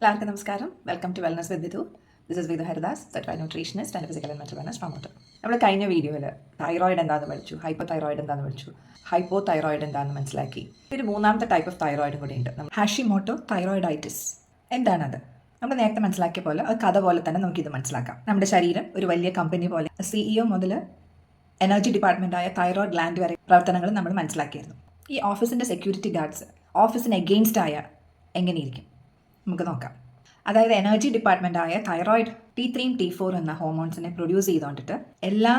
എല്ലാവർക്കും നമസ്കാരം. Welcome to wellness with Vidhu. This is Vidhu Haridas, certified nutritionist and physical and mental wellness promoter. നമ്മൾ കഴിഞ്ഞ വീഡിയോയിൽ തൈറോയിഡ് എന്താണെന്ന് പഠിച്ചു, ഹൈപ്പോ തൈറോയിഡ് എന്താണെന്ന് പഠിച്ചു, ഹൈപ്പോ തൈറോയിഡ് എന്താണെന്ന് മനസ്സിലാക്കി. ഒരു മൂന്നാമത്തെ ടൈപ്പ് ഓഫ് തൈറോയിഡും കൂടി ഉണ്ട്, ഹാഷിമോട്ടോ തൈറോയിഡൈറ്റിസ്. എന്താണത്? നമ്മൾ നേരത്തെ മനസ്സിലാക്കിയ പോലെ അത് കഥ പോലെ തന്നെ നമുക്കിത് മനസ്സിലാക്കാം. നമ്മുടെ ശരീരം ഒരു വലിയ കമ്പനി പോലെ, CEO മുതൽ എനർജി ഡിപ്പാർട്ട്മെൻറ്റായ തൈറോയിഡ് ഗ്ലാൻഡ് വരെ പ്രവർത്തനങ്ങൾ നമ്മൾ മനസ്സിലാക്കിയിരുന്നു. ഈ ഓഫീസിൻ്റെ സെക്യൂരിറ്റി ഗാർഡ്സ് ഓഫീസിന് എഗെയിൻസ്റ്റ് ആയ എങ്ങനെയിരിക്കും നമുക്ക് നോക്കാം. അതായത് എനർജി ഡിപ്പാർട്ട്മെൻറ്റായ തൈറോയിഡ് T3 T4 എന്ന ഹോർമോൺസിനെ പ്രൊഡ്യൂസ് ചെയ്തുകൊണ്ടിട്ട് എല്ലാ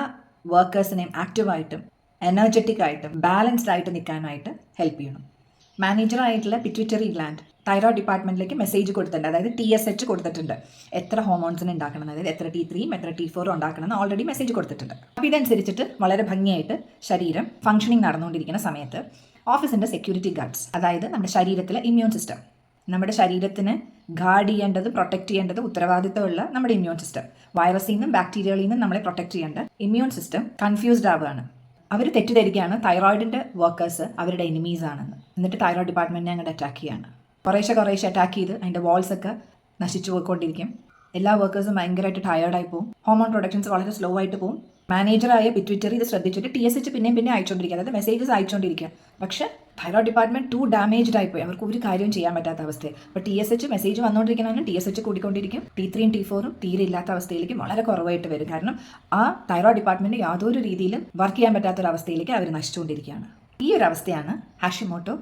വർക്കേഴ്സിനെയും ആക്റ്റീവായിട്ടും എനർജറ്റിക് ആയിട്ടും ബാലൻസ്ഡ് ആയിട്ട് നിൽക്കാനായിട്ട് ഹെൽപ്പ് ചെയ്യണം. മാനേജറായിട്ടുള്ള പിറ്റ്യൂട്ടറി ഗ്ലാൻഡ് തൈറോയിഡ് ഡിപ്പാർട്ട്മെൻറ്റിലേക്ക് മെസ്സേജ് കൊടുത്തിട്ടുണ്ട്, അതായത് TSH കൊടുത്തിട്ടുണ്ട്. എത്ര ഹോർമോൺസിന് ഉണ്ടാക്കണം, അതായത് എത്ര T3 എത്ര T4 ഉണ്ടാക്കണം എന്ന് ഓൾറെഡി മെസ്സേജ് കൊടുത്തിട്ടുണ്ട്. അപ്പോൾ ഇതനുസരിച്ചിട്ട് വളരെ ഭംഗിയായിട്ട് ശരീരം ഫംഗ്ഷനിങ് നടന്നുകൊണ്ടിരിക്കുന്ന സമയത്ത് ഓഫീസിൻ്റെ സെക്യൂരിറ്റി ഗാർഡ്സ്, അതായത് നമ്മുടെ ശരീരത്തിലെ ഇമ്മ്യൂൺ സിസ്റ്റം, നമ്മുടെ ശരീരത്തിന് ഗാർഡ് ചെയ്യേണ്ടത്, പ്രൊട്ടക്ട് ചെയ്യേണ്ടത് ഉത്തരവാദിത്തമുള്ള നമ്മുടെ ഇമ്മ്യൂൺ സിസ്റ്റം, വൈറസിൽ നിന്നും ബാക്ടീരിയകളിൽ നിന്നും നമ്മളെ പ്രൊട്ടക്ട് ചെയ്യേണ്ട ഇമ്മ്യൂൺ സിസ്റ്റം കൺഫ്യൂസ്ഡ് ആവുകയാണ്. അവർ തെറ്റിദ്ധരിക്കുകയാണ് തൈറോയിഡിൻ്റെ വർക്കേഴ്സ് അവരുടെ എനിമീസ് ആണെന്ന്. എന്നിട്ട് തൈറോയിഡ് ഡിപ്പാർട്ട്മെൻറ്റിനെ അങ്ങോട്ട് അറ്റാക്ക് ചെയ്യാണ്. കുറേശ്ശെ അറ്റാക്ക് ചെയ്ത് അതിൻ്റെ വാൾസൊക്കെ നശിച്ചു പോയിക്കൊണ്ടിരിക്കും. എല്ലാ വർക്കേഴ്സും ഭയങ്കരമായിട്ട് ടയേർഡായി പോകും. ഹോർമോൺ പ്രൊഡക്ഷൻസ് വളരെ സ്ലോ ആയിട്ട് പോകും. മാനേജറായ പിറ്റ്യൂട്ടറി ഇത് ശ്രദ്ധിച്ചിട്ട് TSH പിന്നെ അയച്ചുകൊണ്ടിരിക്കുക, അതായത് മെസ്സേജസ് അയച്ചുകൊണ്ടിരിക്കുക. പക്ഷേ തൈറോയിഡ് ഡിപ്പാർട്ട്മെൻറ്റ് ടു ഡാമേജ്ഡ് ആയിപ്പോയി, അവർക്ക് ഒരു കാര്യം ചെയ്യാൻ പറ്റാത്ത അവസ്ഥയിൽ. അപ്പോൾ TSH മെസ്സേജ് വന്നുകൊണ്ടിരിക്കുന്നതിന് TSH കൂടിക്കൊണ്ടിരിക്കും. T3 T4 തീരെ ഇല്ലാത്ത അവസ്ഥയിലേക്ക് വളരെ കുറവായിട്ട് വരും. കാരണം ആ തൈറോയിഡ് ഡിപ്പാർട്ട്മെൻറ്റ് യാതൊരു രീതിയിലും വർക്ക് ചെയ്യാൻ പറ്റാത്തൊരവസ്ഥയിലേക്ക് അവർ നശിച്ചുകൊണ്ടിരിക്കുകയാണ്. ഈ ഒരു അവസ്ഥയാണ് ഹാഷിമോട്ടോ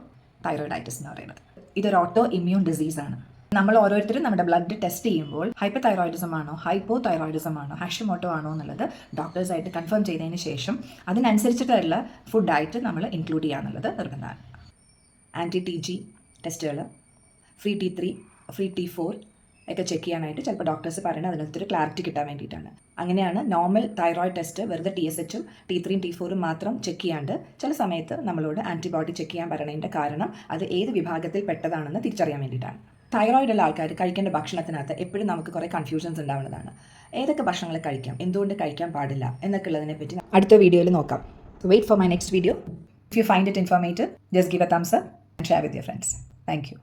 തൈറോയിഡൈറ്റിസ് എന്ന് പറയുന്നത്. ഇതൊരു ഓട്ടോ ഇമ്മ്യൂൺ ഡിസീസാണ്. നമ്മൾ ഓരോരുത്തരും നമ്മുടെ ബ്ലഡ് ടെസ്റ്റ് ചെയ്യുമ്പോൾ ഹൈപ്പർ തൈറോയിഡിസം ആണോ ഹൈപ്പോ തൈറോയിഡിസം ആണോ ഹാഷിമോട്ടോ ആണോ എന്നുള്ളത് ഡോക്ടേഴ്സായിട്ട് കൺഫേം ചെയ്തതിന് ശേഷം അതിനനുസരിച്ചിട്ടുള്ള ഫുഡായിട്ട് നമ്മൾ ഇൻക്ലൂഡ് ചെയ്യാന്നുള്ളത് നിർബന്ധമാണ്. anti-TG ടെസ്റ്റുകൾ, ഫ്രീ T3 ഫ്രീ T4 ഒക്കെ ചെക്ക് ചെയ്യാനായിട്ട് ചിലപ്പോൾ ഡോക്ടേഴ്സ് പറയുന്നത് അതിനകത്തൊരു ക്ലാരിറ്റി കിട്ടാൻ വേണ്ടിയിട്ടാണ്. അങ്ങനെയാണ് നോർമൽ തൈറോയിഡ് ടെസ്റ്റ് വെറുതെ TSHും T3 T4 മാത്രം ചെക്ക് ചെയ്യാണ്ട് ചില സമയത്ത് നമ്മളോട് ആൻറ്റിബോഡി ചെക്ക് ചെയ്യാൻ പറയുന്നതിൻ്റെ കാരണം അത് ഏത് വിഭാഗത്തിൽ പെട്ടതാണെന്ന് തിരിച്ചറിയാൻ വേണ്ടിയിട്ടാണ്. തൈറോയിഡുള്ള ആൾക്കാർ കഴിക്കേണ്ട ഭക്ഷണത്തിനകത്ത് എപ്പോഴും നമുക്ക് കുറേ കൺഫ്യൂഷൻസ് ഉണ്ടാവുന്നതാണ്. ഏതൊക്കെ ഭക്ഷണങ്ങൾ കഴിക്കാം, എന്തുകൊണ്ട് കഴിക്കാൻ പാടില്ല എന്നൊക്കെ ഉള്ളതിനെ പറ്റി അടുത്ത വീഡിയോയിൽ നോക്കാം. Wait for my next video. If you find it informative, just give a thumbs up and share with your friends. Thank you.